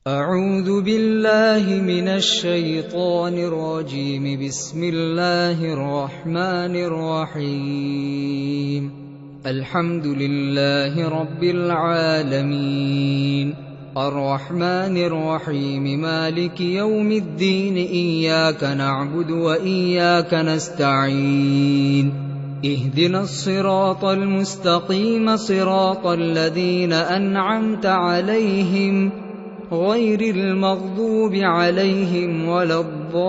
أعوذ بالله من الشيطان الرجيم. بسم الله الرحمن الرحيم. الحمد لله رب العالمين، الرحمن الرحيم، مالك يوم الدين، إياك نعبد وإياك نستعين، اهدنا الصراط المستقيم، صراط الذين أنعمت عليهم غير المغضوب عليهم ولا الضالين،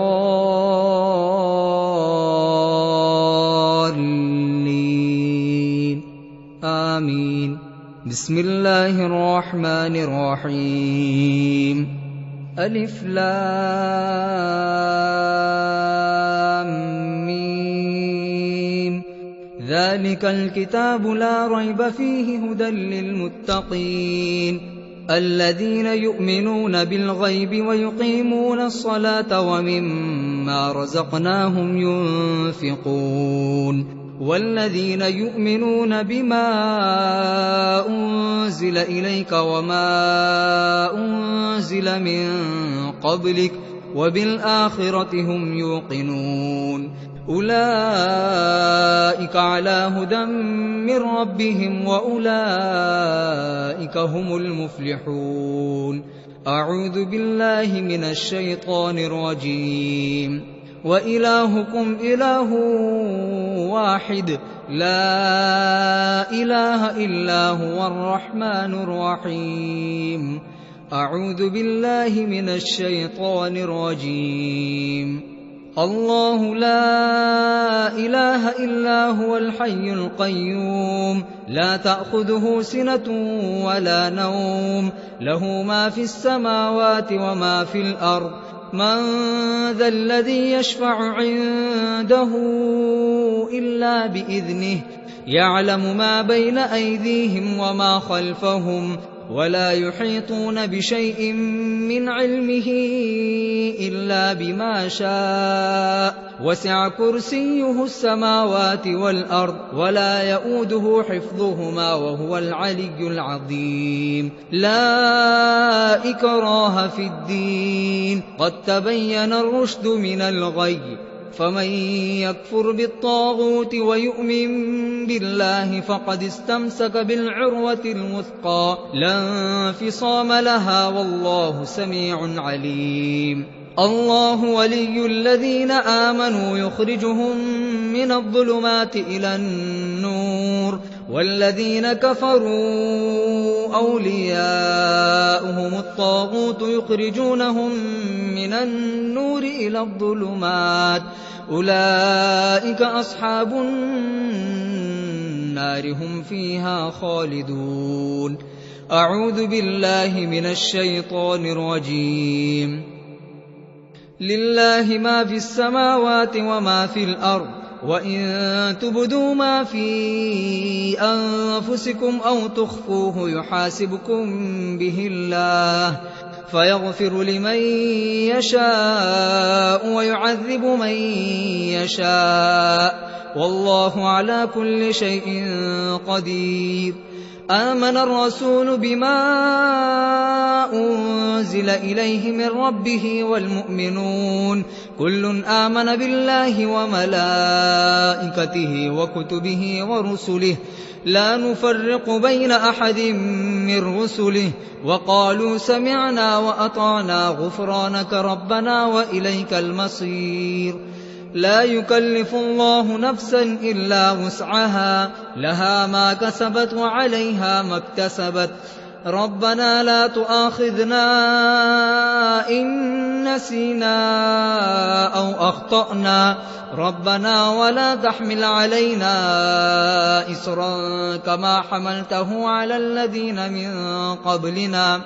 آمين. بسم الله الرحمن الرحيم. ألف لام ميم. ذلك الكتاب لا ريب فيه هدى للمتقين الذين يؤمنون بالغيب ويقيمون الصلاة ومما رزقناهم ينفقون، والذين يؤمنون بما أنزل إليك وما أنزل من قبلك وبالآخرة هم يوقنون، أولئك على هدى من ربهم وأولئك هم المفلحون. أعوذ بالله من الشيطان الرجيم. وإلهكم إله واحد لا إله إلا هو الرحمن الرحيم. أعوذ بالله من الشيطان الرجيم. الله لا إله إلا هو الحي القيوم، لا تأخذه سنة ولا نوم، له ما في السماوات وما في الأرض. من ذا الذي يشفع عنده إلا بإذنه، يعلم ما بين أيديهم وما خلفهم، ولا يحيطون بشيء من علمه إلا بما شاء، وسع كرسيه السماوات والأرض، ولا يؤوده حفظهما وهو العلي العظيم. لا إكراه في الدين، قد تبين الرشد من الغي، فمن يكفر بالطاغوت ويؤمن بالله فقد استمسك بالعروة الوثقى، لا انفصام لها، والله سميع عليم. الله ولي الذين آمنوا يخرجهم من الظلمات إلى النور، والذين كفروا أولياؤهم الطاغوت يخرجونهم من النور إلى الظلمات، أولئك أصحاب النار، هم فيها خالدون. أعوذ بالله من الشيطان الرجيم. لله ما في السماوات وما في الأرض، وإن تبدوا ما في أنفسكم أو تخفوه يحاسبكم به الله، فيغفر لمن يشاء ويعذب من يشاء، والله على كل شيء قدير. آمن الرسول بما أنزل إليه من ربه والمؤمنون، كل آمن بالله وملائكته وكتبه ورسله، لا نفرق بين أحد من رسله، وقالوا سمعنا وأطعنا غفرانك ربنا وإليك المصير. لا يكلف الله نفسا إلا وسعها، لها ما كسبت وعليها ما اكتسبت. ربنا لا تؤاخذنا إن نسينا أو أخطأنا، ربنا ولا تحمل علينا إصرا كما حملته على الذين من قبلنا،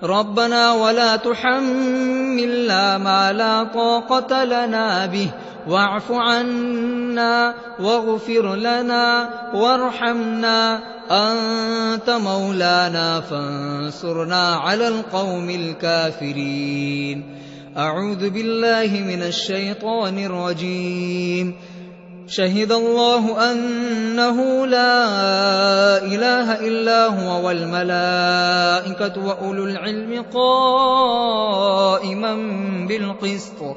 ربنا ولا تحملنا ما لا طاقة لنا به، واعف عنا واغفر لنا وارحمنا، أنت مولانا فانصرنا على القوم الكافرين. أعوذ بالله من الشيطان الرجيم. شهد الله أنه لا إله إلا هو والملائكة وأولو العلم قائما بالقسط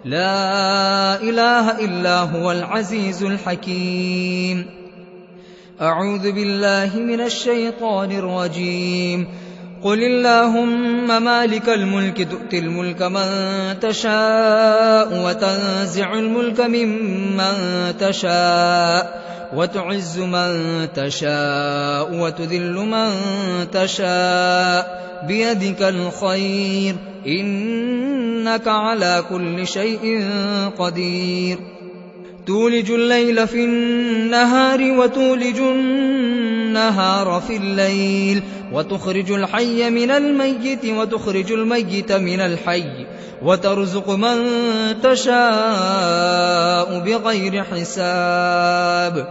لا إله إلا هو العزيز الحكيم. أعوذ بالله من الشيطان الرجيم. قل اللهم مالك الملك تؤتي الملك من تشاء وتنزع الملك ممن تشاء وتعز من تشاء وتذل من تشاء بيدك الخير إنك على كل شيء قدير. تولج الليل في النهار وتولج النهار في الليل وتخرج الحي من الميت وتخرج الميت من الحي وترزق من تشاء بغير حساب.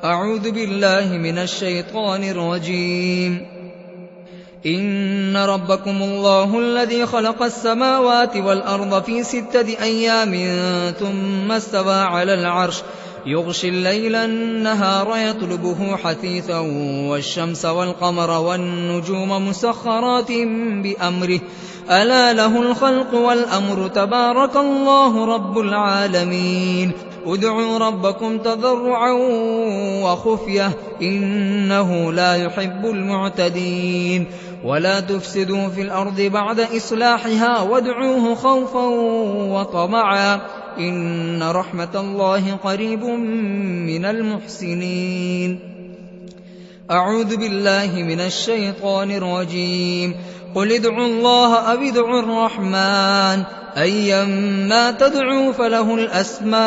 أعوذ بالله من الشيطان الرجيم. إن ربكم الله الذي خلق السماوات والأرض في 6 أيام ثم استوى على العرش يغشي الليل النهار يطلبه حثيثا والشمس والقمر والنجوم مسخرات بأمره ألا له الخلق والأمر تبارك الله رب العالمين. ادعوا ربكم تضرعا وخفية إنه لا يحب المعتدين. ولا تفسدوا في الأرض بعد إصلاحها وادعوه خوفا وطمعا إن رحمة الله قريب من المحسنين. أعوذ بالله من الشيطان الرجيم. قل ادعوا الله أو ادعوا الرحمن أيما تدعوا فله الأسماء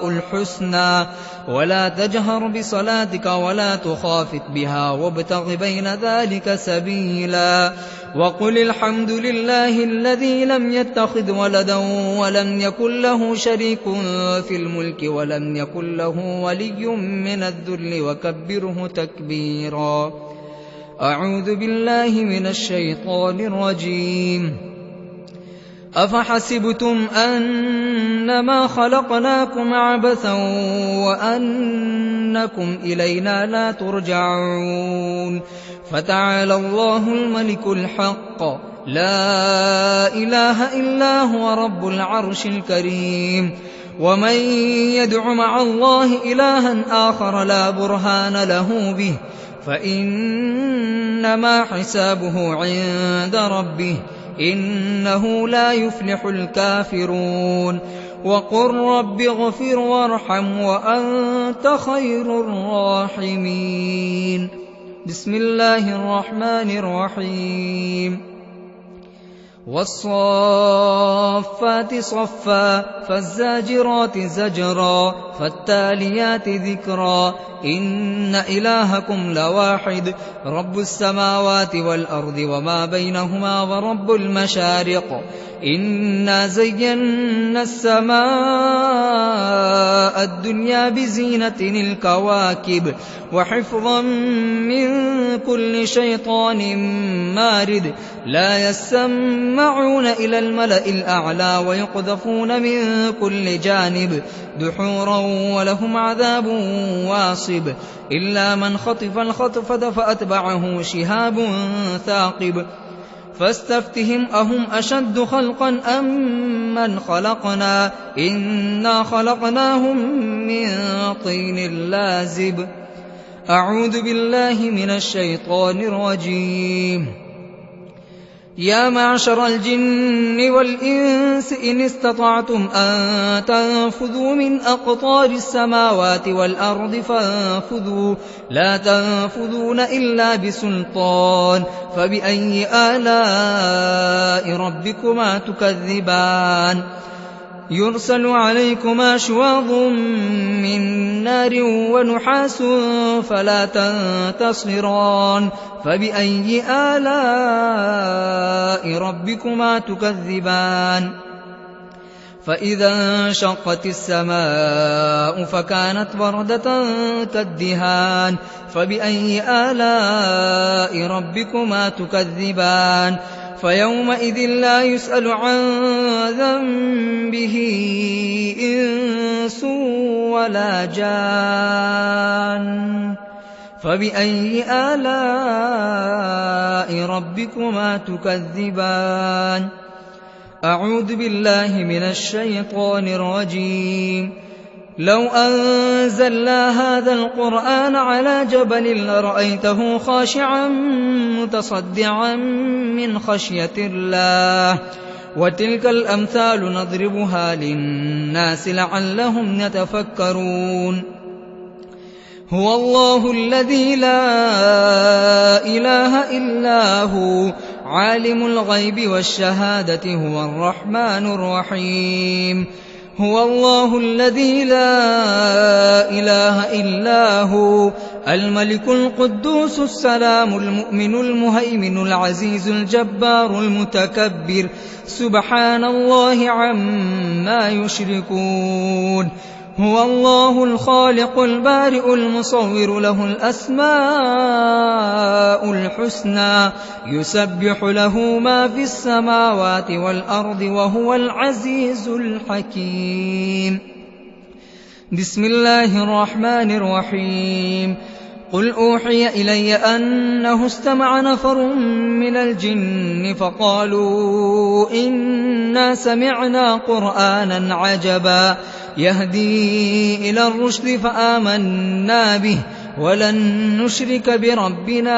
الحسنى ولا تجهر بصلاتك ولا تخافت بها وابتغ بين ذلك سبيلا. وقل الحمد لله الذي لم يتخذ ولدا ولم يكن له شريك في الملك ولم يكن له ولي من الذل وكبره تكبيرا. أعوذ بالله من الشيطان الرجيم. أفحسبتم أنما خلقناكم عبثا وأنكم إلينا لا ترجعون فتعالى الله الملك الحق لا إله إلا هو رب العرش الكريم. ومن يدع مع الله إلها آخر لا برهان له به فإنما حسابه عند ربه إنه لا يفلح الكافرون. وقل رب اغفر وارحم وأنت خير الراحمين. بسم الله الرحمن الرحيم. والصافات صفا فالزاجرات زجرا فالتاليات ذكرا إن إلهكم لواحد رب السماوات والأرض وما بينهما ورب المشارق. إنا زينا السماء الدنيا بزينة الكواكب وحفظا من كل شيطان مارد لا يسمعون إلى الملأ الأعلى ويقذفون من كل جانب دحورا ولهم عذاب واصب إلا من خطف الخطفة فأتبعه شهاب ثاقب. فاستفتهم أهم أشد خلقا أم من خلقنا إنا خلقناهم من طين لازب. أعوذ بالله من الشيطان الرجيم. يا معشر الجن والإنس إن استطعتم أن تنفذوا من أقطار السماوات والأرض فانفذوا لا تنفذون إلا بسلطان. فبأي آلاء ربكما تكذبان. يرسل عليكما شواظ من نار ونحاس فلا تنتصران. فبأي آلاء ربكما تكذبان. فإذا انشقت السماء فكانت وردة كالدهان. فبأي آلاء ربكما تكذبان. فيومئذ لا يسأل عن ذنبه إنس ولا جان فبأي آلاء ربكما تكذبان أعوذ بالله من الشيطان الرجيم لو أنزلنا هذا القرآن على جبل لرأيته خاشعا متصدعا من خشية الله وتلك الأمثال نضربها للناس لعلهم يتفكرون هو الله الذي لا إله إلا هو عالم الغيب والشهادة هو الرحمن الرحيم هو الله الذي لا إله إلا هو الملك القدوس السلام المؤمن المهيمن العزيز الجبار المتكبر سبحان الله عما يشركون هو الله الخالق البارئ المصور له الأسماء الحسنى يسبح له ما في السماوات والأرض وهو العزيز الحكيم بسم الله الرحمن الرحيم قل أوحي إلي أنه استمع نفر من الجن فقالوا إنا سمعنا قرآنا عجبا يهدي إلى الرشد فآمنا به ولن نشرك بربنا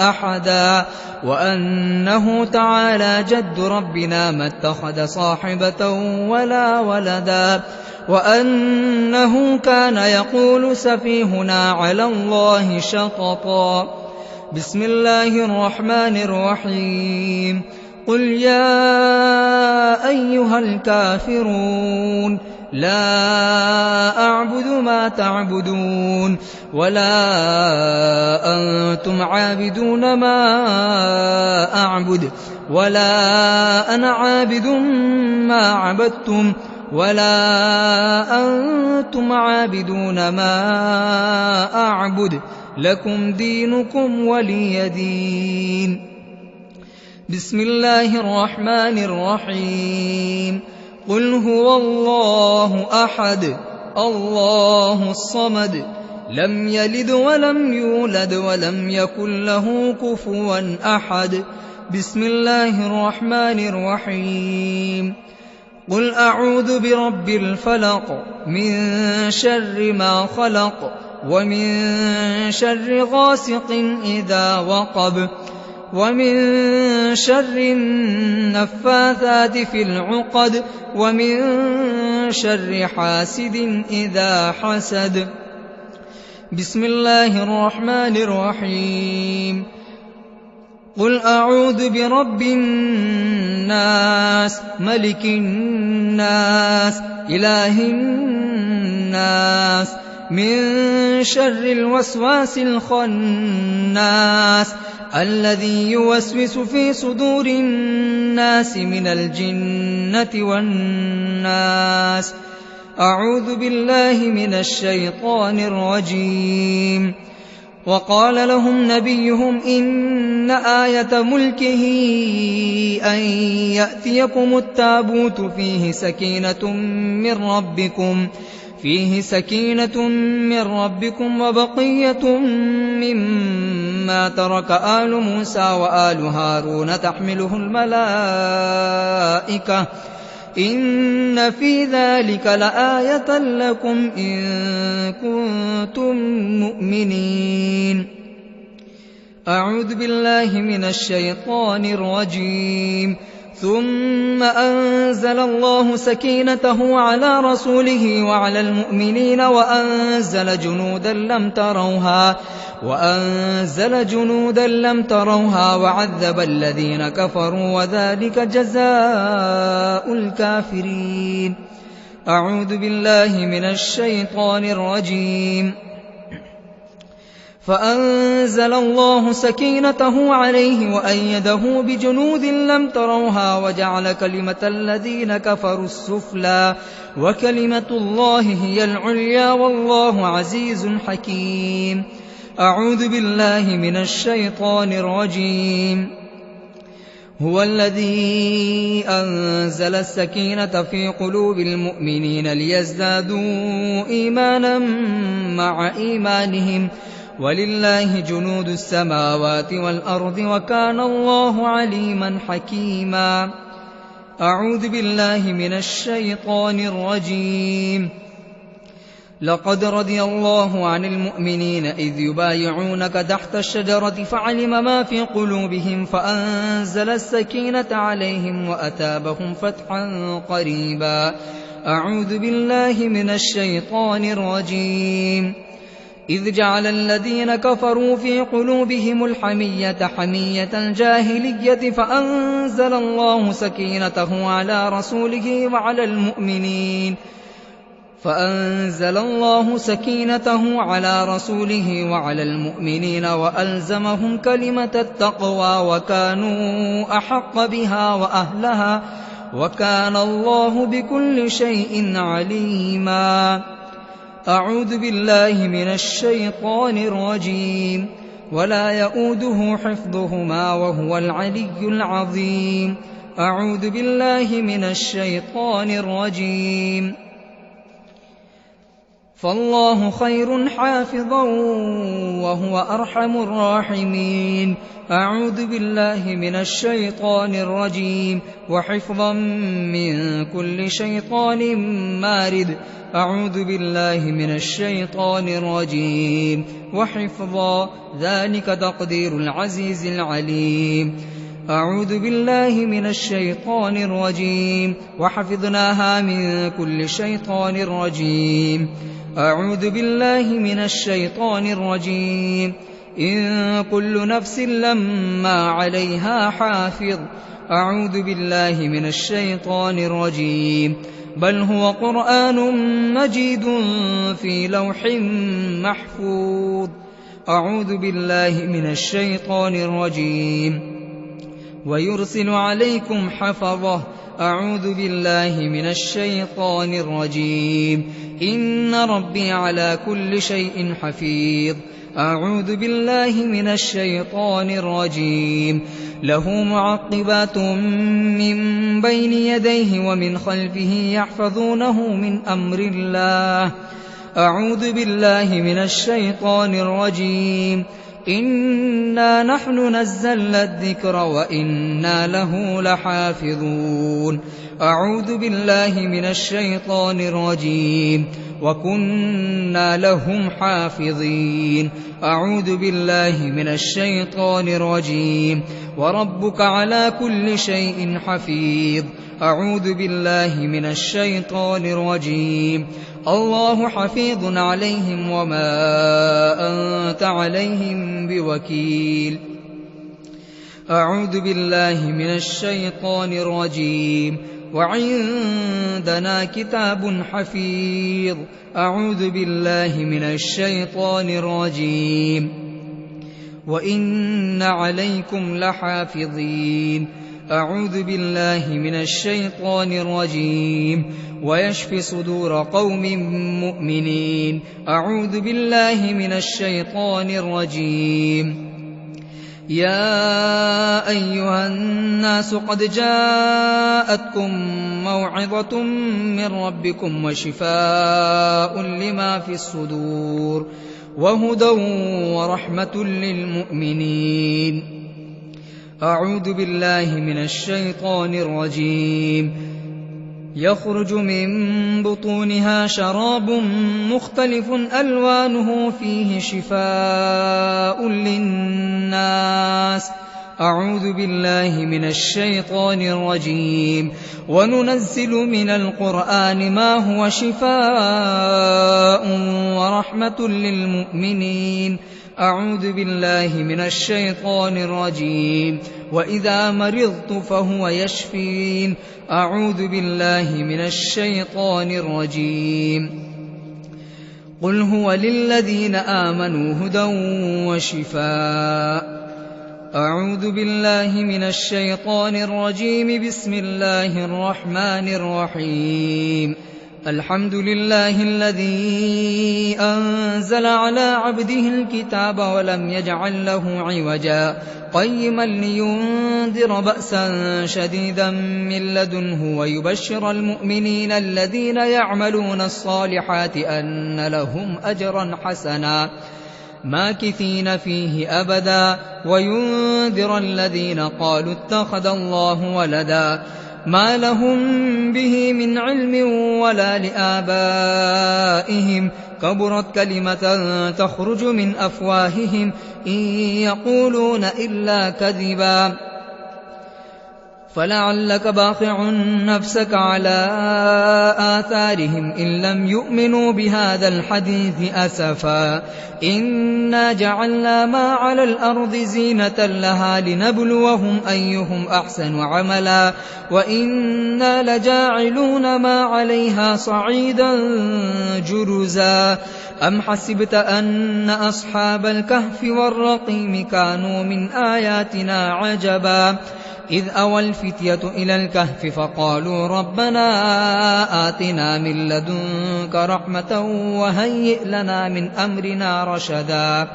أحدا وأنه تعالى جد ربنا ما اتخذ صاحبة ولا ولدا وأنه كان يقول سفيهنا على الله شططا بسم الله الرحمن الرحيم قل يا أيها الكافرون لا أعبد ما تعبدون ولا أنتم عابدون ما أعبد ولا أنا عابد ما عبدتم ولا أنتم عابدون ما أعبد لكم دينكم ولي دين بسم الله الرحمن الرحيم قل هو الله أحد الله الصمد لم يلد ولم يولد ولم يكن له كفوا أحد بسم الله الرحمن الرحيم قل أعوذ برب الفلق من شر ما خلق ومن شر غاسق إذا وقب ومن شر النفاثات في العقد ومن شر حاسد إذا حسد بسم الله الرحمن الرحيم قل أعوذ برب الناس ملك الناس إله الناس من شر الوسواس الخناس الذي يوسوس في صدور الناس من الجنة والناس أعوذ بالله من الشيطان الرجيم وقال لهم نبيهم إن آية ملكه أن يأتيكم التابوت فيه سكينة من ربكم وبقية مما ترك آل موسى وآل هارون تحمله الملائكة إن في ذلك لآية لكم إن كنتم مؤمنين أعوذ بالله من الشيطان الرجيم ثم أنزل الله سكينته على رسوله وعلى المؤمنين وأنزل جنودا لم تروها وعذب الذين كفروا وذلك جزاء الكافرين أعوذ بالله من الشيطان الرجيم فأنزل الله سكينته عليه وأيده بجنود لم تروها وجعل كلمة الذين كفروا السفلى وكلمة الله هي العليا والله عزيز حكيم أعوذ بالله من الشيطان الرجيم هو الذي أنزل السكينة في قلوب المؤمنين ليزدادوا إيمانا مع إيمانهم ولله جنود السماوات والأرض وكان الله عليما حكيما. أعوذ بالله من الشيطان الرجيم. لقد رضي الله عن المؤمنين إذ يبايعونك تحت الشجرة فعلم ما في قلوبهم فأنزل السكينة عليهم وأتابهم فتحا قريبا. أعوذ بالله من الشيطان الرجيم. إذ جعل الذين كفروا في قلوبهم الحمية حمية الجاهلية فأنزل الله سكينته على رسوله وعلى المؤمنين وألزمهم كلمة التقوى وكانوا أحق بها وأهلها وكان الله بكل شيء عليما. أعوذ بالله من الشيطان الرجيم. ولا يؤوده حفظهما وهو العلي العظيم. أعوذ بالله من الشيطان الرجيم. فالله خير حافظا وهو أرحم الراحمين. أعوذ بالله من الشيطان الرجيم. وحفظا من كل شيطان مارد. أعوذ بالله من الشيطان الرجيم. وحفظا ذلك تقدير العزيز العليم. أعوذ بالله من الشيطان الرجيم. وحفظناها من كل شيطان رجيم. أعوذ بالله من الشيطان الرجيم. إن كل نفس لما عليها حافظ. أعوذ بالله من الشيطان الرجيم. بل هو قرآن مجيد في لوح محفوظ. أعوذ بالله من الشيطان الرجيم. ويرسل عليكم حفظه. أعوذ بالله من الشيطان الرجيم. إن ربي على كل شيء حفيظ. أعوذ بالله من الشيطان الرجيم. له معقبات من بين يديه ومن خلفه يحفظونه من أمر الله. أعوذ بالله من الشيطان الرجيم. إنا نحن نزلنا الذكر وإنا له لحافظون. أعوذ بالله من الشيطان الرجيم. وكنا لهم حافظين. أعوذ بالله من الشيطان الرجيم. وربك على كل شيء حفيظ. أعوذ بالله من الشيطان الرجيم. الله حفيظ عليهم وما أنت عليهم بوكيل. أعوذ بالله من الشيطان الرجيم. وعندنا كتاب حفيظ. أعوذ بالله من الشيطان الرجيم. وإن عليكم لحافظين. أعوذ بالله من الشيطان الرجيم. ويشفي صدور قوم مؤمنين. أعوذ بالله من الشيطان الرجيم. يا أيها الناس قد جاءتكم موعظة من ربكم وشفاء لما في الصدور وهدى ورحمة للمؤمنين. أعوذ بالله من الشيطان الرجيم. يخرج من بطونها شراب مختلف ألوانه فيه شفاء للناس. أعوذ بالله من الشيطان الرجيم. وننزل من القرآن ما هو شفاء ورحمة للمؤمنين. أعوذ بالله من الشيطان الرجيم. وإذا مرضت فهو يشفين. أعوذ بالله من الشيطان الرجيم. قل هو للذين آمنوا هدى وشفاء. أعوذ بالله من الشيطان الرجيم. بسم الله الرحمن الرحيم. الحمد لله الذي أنزل على عبده الكتاب ولم يجعل له عوجا قيما لينذر بأسا شديدا من لدنه ويبشر المؤمنين الذين يعملون الصالحات أن لهم أجرا حسنا ماكثين فيه أبدا وينذر الذين قالوا اتخذ الله ولدا ما لهم به من علم ولا لآبائهم كبرت كلمة تخرج من أفواههم إن يقولون إلا كذبا فلعلك باخع نفسك على آثارهم إن لم يؤمنوا بهذا الحديث أسفا إنا جعلنا ما على الأرض زينة لها لنبلوهم أيهم أحسن عملا وإنا لجاعلون ما عليها صعيدا جرزا أم حسبت أن أصحاب الكهف والرقيم كانوا من آياتنا عجبا إذ أوى الفتية إلى الكهف فقالوا ربنا آتنا من لدنك رحمة وهيئ لنا من أمرنا رشدا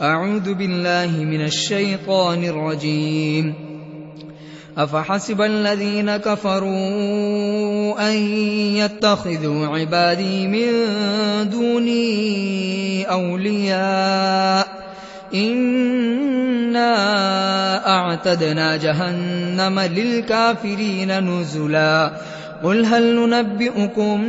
أعوذ بالله من الشيطان الرجيم أفحسب الذين كفروا أن يتخذوا عبادي من دوني أولياء إنا أعتدنا جهنم للكافرين نزلا قل هل ننبئكم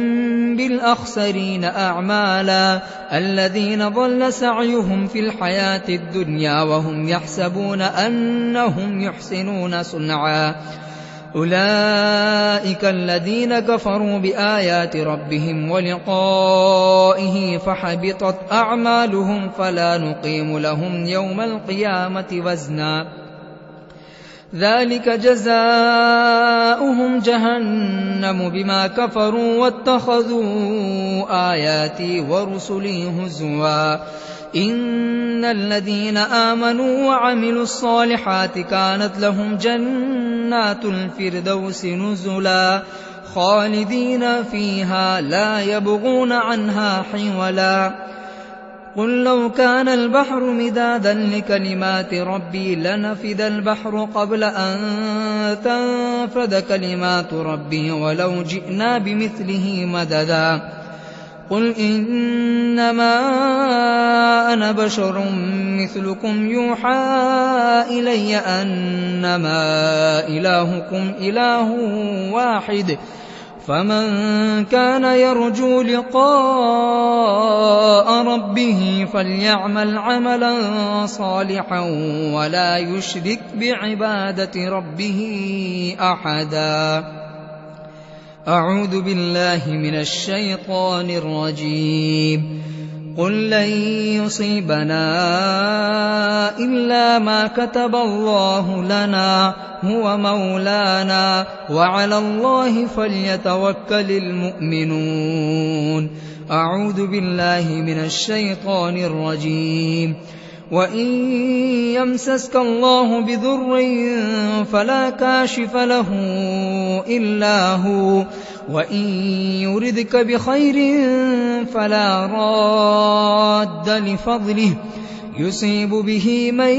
بالأخسرين أعمالا الذين ضل سعيهم في الحياة الدنيا وهم يحسبون أنهم يحسنون صنعا أولئك الذين كفروا بآيات ربهم ولقائه فحبطت أعمالهم فلا نقيم لهم يوم القيامة وزنا ذلك جزاؤهم جهنم بما كفروا واتخذوا آياتي ورسلي هزوا إن الذين آمنوا وعملوا الصالحات كانت لهم جنات الفردوس نزلا خالدين فيها لا يبغون عنها حولا قل لو كان البحر مدادا لكلمات ربي لنفد البحر قبل أن تنفد كلمات ربي ولو جئنا بمثله مددا قل إنما أنا بشر مثلكم يوحى إلي أنما إلهكم إله واحد فمن كان يرجو لقاء ربه فليعمل عملا صالحا ولا يشرك بعبادة ربه أحدا أعوذ بالله من الشيطان الرجيم قل لن يصيبنا إلا ما كتب الله لنا هو مولانا وعلى الله فليتوكل المؤمنون أعوذ بالله من الشيطان الرجيم وإن يمسسك الله بضر فلا كاشف له إلا هو وإن يردك بخير فلا راد لفضله يصيب به من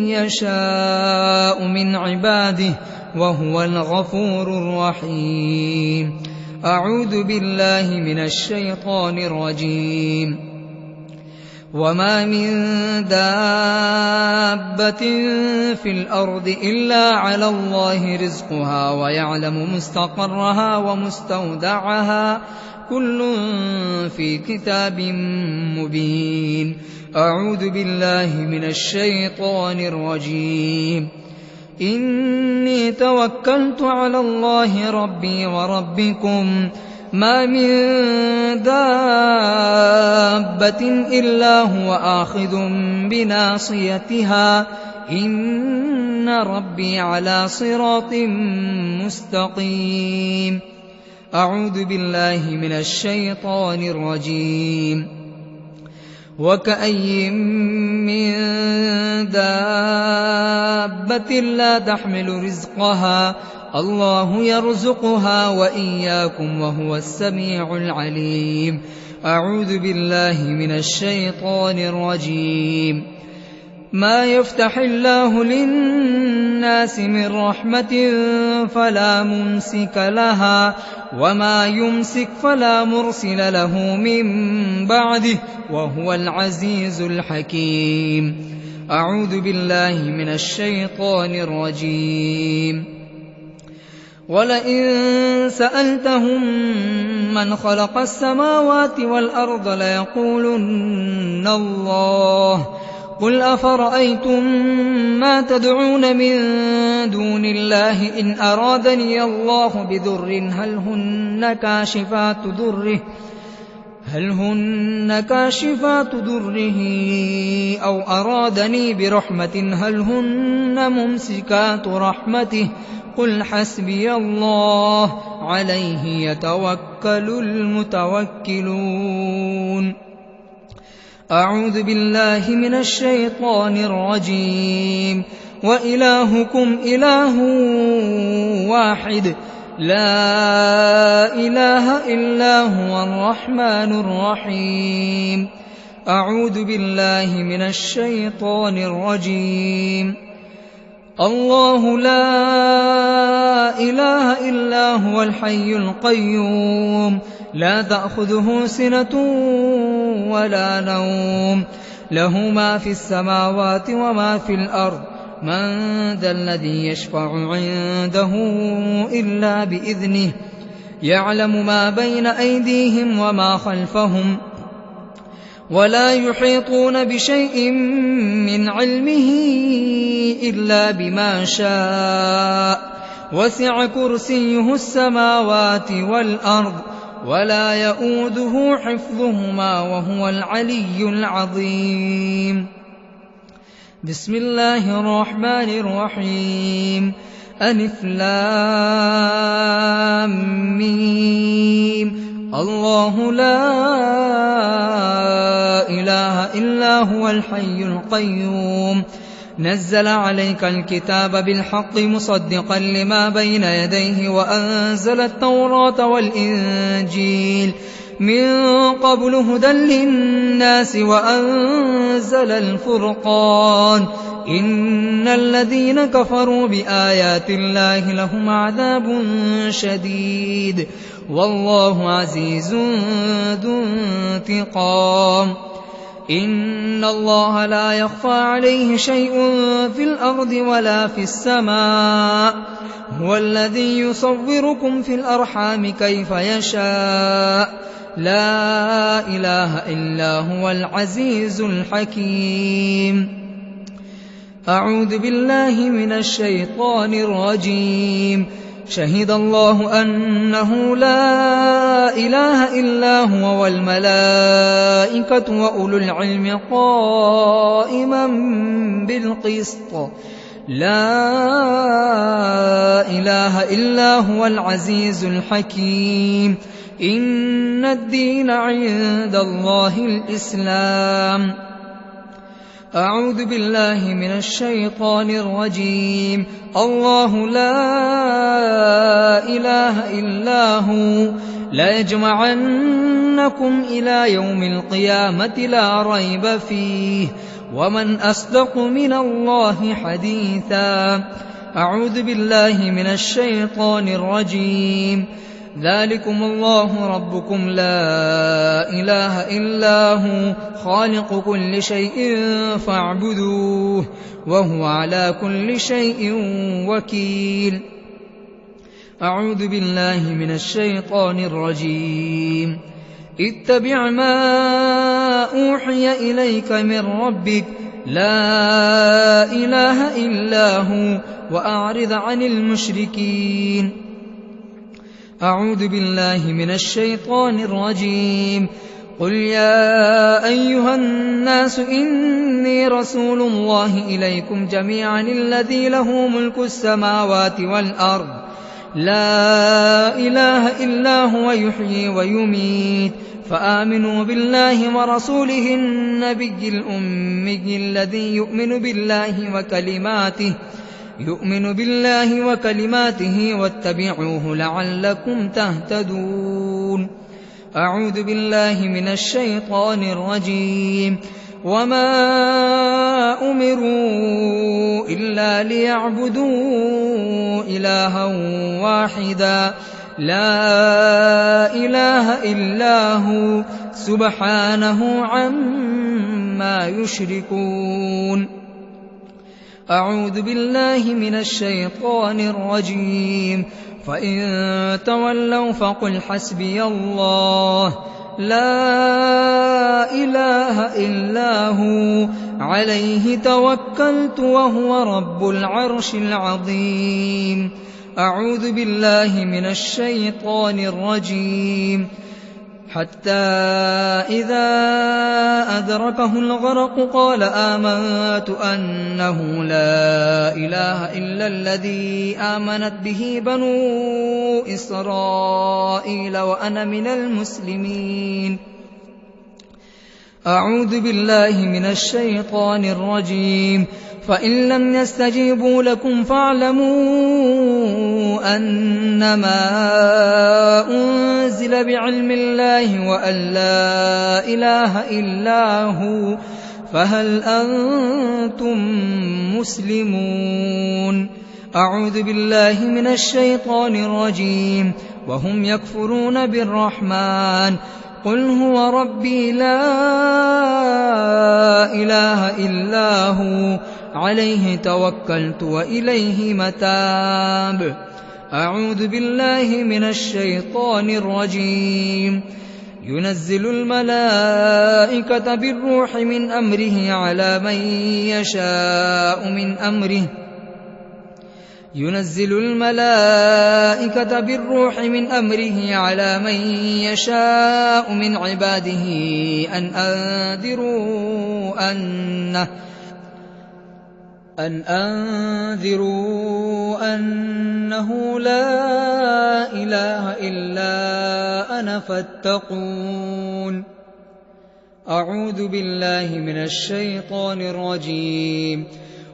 يشاء من عباده وهو الغفور الرحيم أعوذ بالله من الشيطان الرجيم وما من دابة في الأرض إلا على الله رزقها ويعلم مستقرها ومستودعها كل في كتاب مبين أعوذ بالله من الشيطان الرجيم إني توكلت على الله ربي وربكم ما من دابة إلا هو آخذ بناصيتها إن ربي على صراط مستقيم أعوذ بالله من الشيطان الرجيم وكأي من دابة لا تحمل رزقها الله يرزقها وإياكم وهو السميع العليم. أعوذ بالله من الشيطان الرجيم. ما يفتح الله للناس من رحمة فلا ممسك لها وما يمسك فلا مرسل له من بعده وهو العزيز الحكيم. أعوذ بالله من الشيطان الرجيم. ولئن سألتهم من خلق السماوات والأرض ليقولن الله قل أفرأيتم ما تدعون من دون الله إن أرادني الله بضر هل هن كاشفات ضره أو أرادني برحمة هل هن ممسكات رحمته قل حسبي الله عليه يتوكل المتوكلون. أعوذ بالله من الشيطان الرجيم. وإلهكم إله واحد لا إله إلا هو الرحمن الرحيم. أعوذ بالله من الشيطان الرجيم. الله لا إله إلا هو الحي القيوم لا تأخذه سنة ولا نوم له ما في السماوات وما في الأرض من ذا الذي يشفع عنده إلا بإذنه يعلم ما بين أيديهم وما خلفهم ولا يحيطون بشيء من علمه إلا بما شاء وسع كرسيه السماوات والأرض ولا يؤوده حفظهما وهو العلي العظيم. بسم الله الرحمن الرحيم. ألف لام ميم. الله لا إله إلا هو الحي القيوم نزل عليك الكتاب بالحق مصدقا لما بين يديه وأنزل التوراة والإنجيل من قبل هدى للناس وأنزل الفرقان إن الذين كفروا بآيات الله لهم عذاب شديد والله عزيز ذو انتقام. إن الله لا يخفى عليه شيء في الأرض ولا في السماء هو الذي يصوركم في الأرحام كيف يشاء لا إله إلا هو العزيز الحكيم. أعوذ بالله من الشيطان الرجيم. شهد الله أنه لا إله إلا هو والملائكة وأولو العلم قائما بالقسط لا إله إلا هو العزيز الحكيم. إن الدين عند الله الإسلام. أعوذ بالله من الشيطان الرجيم. الله لا إله إلا هو لا يجمعنكم إلى يوم القيامة لا ريب فيه ومن أصدق من الله حديثا. أعوذ بالله من الشيطان الرجيم. ذلكم الله ربكم لا إله إلا هو خالق كل شيء فاعبدوه وهو على كل شيء وكيل. أعوذ بالله من الشيطان الرجيم. اتبع ما أوحي إليك من ربك لا إله إلا هو وأعرض عن المشركين. أعوذ بالله من الشيطان الرجيم. قل يا أيها الناس إني رسول الله إليكم جميعا الذي له ملك السماوات والأرض لا إله إلا هو يحيي ويميت فآمنوا بالله ورسوله النبي الأمي الذي يؤمن بالله وكلماته يؤمن بالله وكلماته واتبعوه لعلكم تهتدون. أعوذ بالله من الشيطان الرجيم. وما أمروا إلا ليعبدوا إلها واحدا لا إله إلا هو سبحانه عما يشركون. أعوذ بالله من الشيطان الرجيم. فإن تولوا فقل حسبي الله لا إله إلا هو عليه توكلت وهو رب العرش العظيم. أعوذ بالله من الشيطان الرجيم. حتى إذا أدركه الغرق قال آمنت أنه لا إله إلا الذي آمنت به بنو إسرائيل وأنا من المسلمين. أعوذ بالله من الشيطان الرجيم. فإن لم يستجيبوا لكم فاعلموا أنما أنزل بعلم الله وأن لا إله إلا هو فهل أنتم مسلمون. أعوذ بالله من الشيطان الرجيم. وهم يكفرون بالرحمن قل هو ربي لا إله إلا هو عليه توكلت وإليه متاب. أعوذ بالله من الشيطان الرجيم. ينزل الملائكة بالروح من أمره على من يشاء من أمره ينزل الملائكة بالروح من أمره على من يشاء من عباده أن أنذروا أنه لا إله إلا أنا فاتقون. أعوذ بالله من الشيطان الرجيم.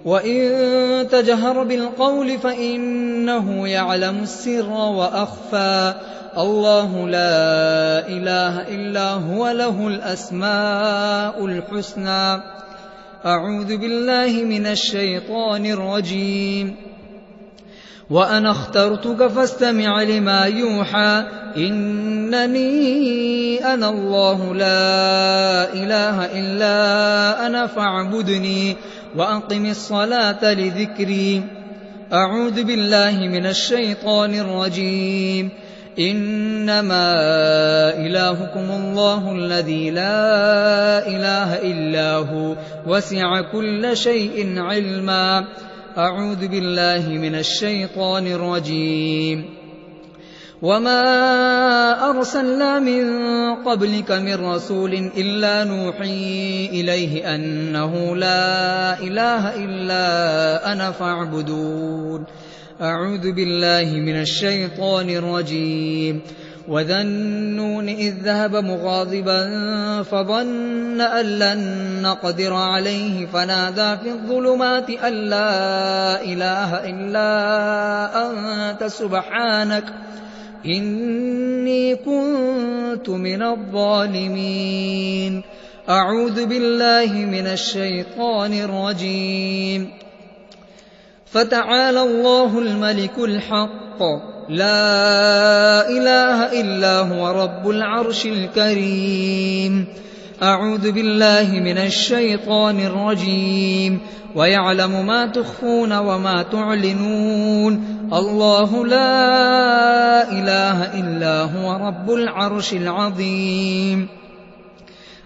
وإن تجهر بالقول فإنه يعلم السر وأخفى الله لا إله إلا هو له الأسماء الحسنى. أعوذ بالله من الشيطان الرجيم. وأنا اخترتك فاستمع لما يوحى إنني أنا الله لا إله إلا أنا فاعبدني وأقم الصلاة لذكري. أعوذ بالله من الشيطان الرجيم. إنما إلهكم الله الذي لا إله إلا هو وسع كل شيء علما. أعوذ بالله من الشيطان الرجيم. وما أرسلنا من قبلك من رسول إلا نوحي إليه أنه لا إله إلا أنا فاعبدون. أعوذ بالله من الشيطان الرجيم. وذا النون إذ ذهب مغاضبا فظن أن لن نقدر عليه فنادى في الظلمات أن لا إله إلا أنت سبحانك إني كنت من الظالمين. أعوذ بالله من الشيطان الرجيم. فتعالى الله الملك الحق لا إله إلا هو رب العرش الكريم. أعوذ بالله من الشيطان الرجيم. ويعلم ما تخفون وما تعلنون الله لا إله إلا هو رب العرش العظيم.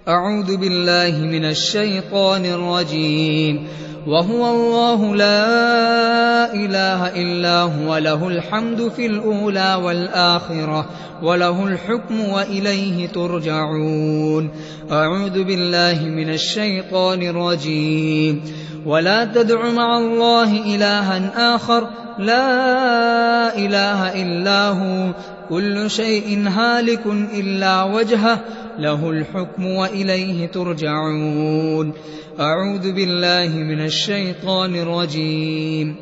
أعوذ بالله من الشيطان الرجيم. وهو الله لا إله إلا هو له الحمد في الأولى والآخرة وله الحكم وإليه ترجعون. أعوذ بالله من الشيطان الرجيم. ولا تدع مع الله إلها آخر لا إله إلا هو كل شيء هالك إلا وجهه له الحكم وإليه ترجعون. أعوذ بالله من الشيطان الرجيم.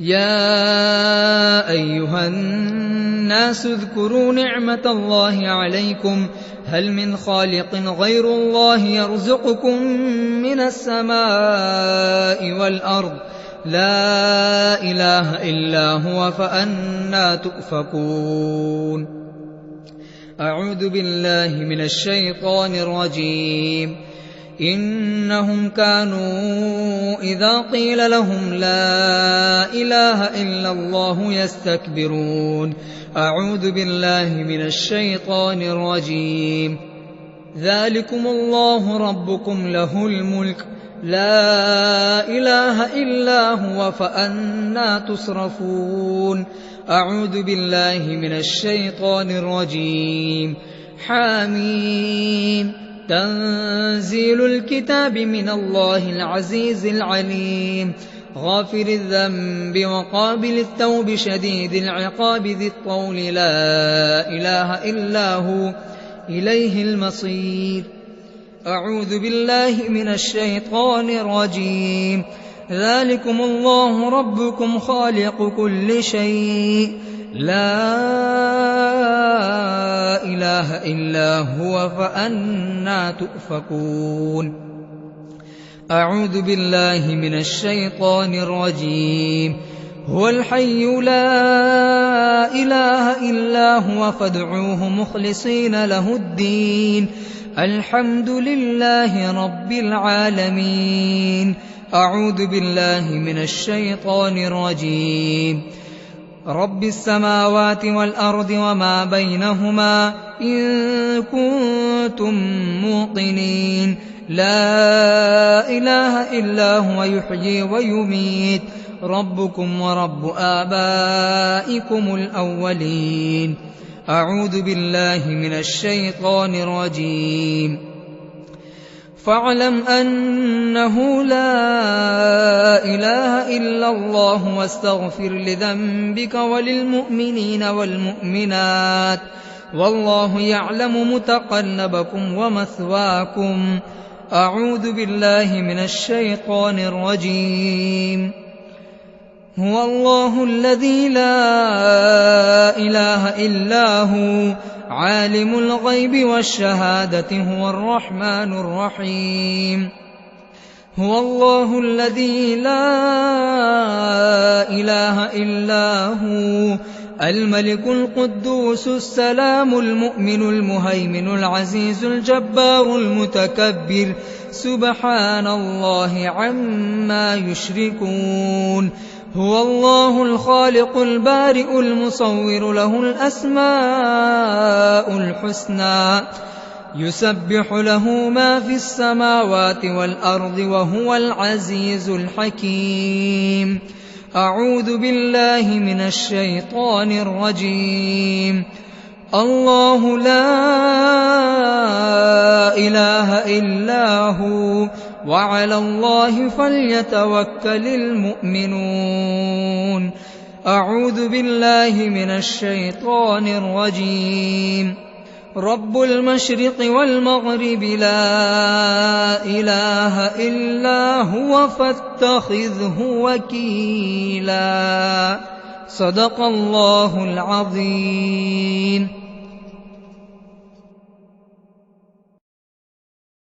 يا أيها الناس اذكروا نعمة الله عليكم هل من خالق غير الله يرزقكم من السماء والأرض لا إله إلا هو فأنى تؤفكون أعوذ بالله من الشيطان الرجيم إنهم كانوا إذا قيل لهم لا إله إلا الله يستكبرون أعوذ بالله من الشيطان الرجيم ذلكم الله ربكم له الملك لا إله إلا هو فأنى تصرفون أعوذ بالله من الشيطان الرجيم حميم تنزيل الكتاب من الله العزيز العليم غافر الذنب وقابل التوب شديد العقاب ذي الطول لا إله إلا هو إليه المصير أعوذ بالله من الشيطان الرجيم ذلكم الله ربكم خالق كل شيء لا إله إلا هو فأنى تؤفكون أعوذ بالله من الشيطان الرجيم هو الحي لا إله إلا هو فادعوه مخلصين له الدين الحمد لله رب العالمين أعوذ بالله من الشيطان الرجيم رب السماوات والأرض وما بينهما إن كنتم موقنين لا إله إلا هو يحيي ويميت ربكم ورب آبائكم الأولين أعوذ بالله من الشيطان الرجيم فاعلم أنه لا إله إلا الله واستغفر لذنبك وللمؤمنين والمؤمنات والله يعلم متقلبكم ومثواكم أعوذ بالله من الشيطان الرجيم هو الله الذي لا إله إلا هو عالم الغيب والشهادة هو الرحمن الرحيم هو الله الذي لا إله إلا هو الملك القدوس السلام المؤمن المهيمن العزيز الجبار المتكبر سبحان الله عما يشركون هو الله الخالق البارئ المصور له الأسماء الحسنى يسبح له ما في السماوات والأرض وهو العزيز الحكيم أعوذ بالله من الشيطان الرجيم الله لا إله إلا هو وعلى الله فليتوكل المؤمنون أعوذ بالله من الشيطان الرجيم رب المشرق والمغرب لا إله إلا هو فاتخذه وكيلا صدق الله العظيم.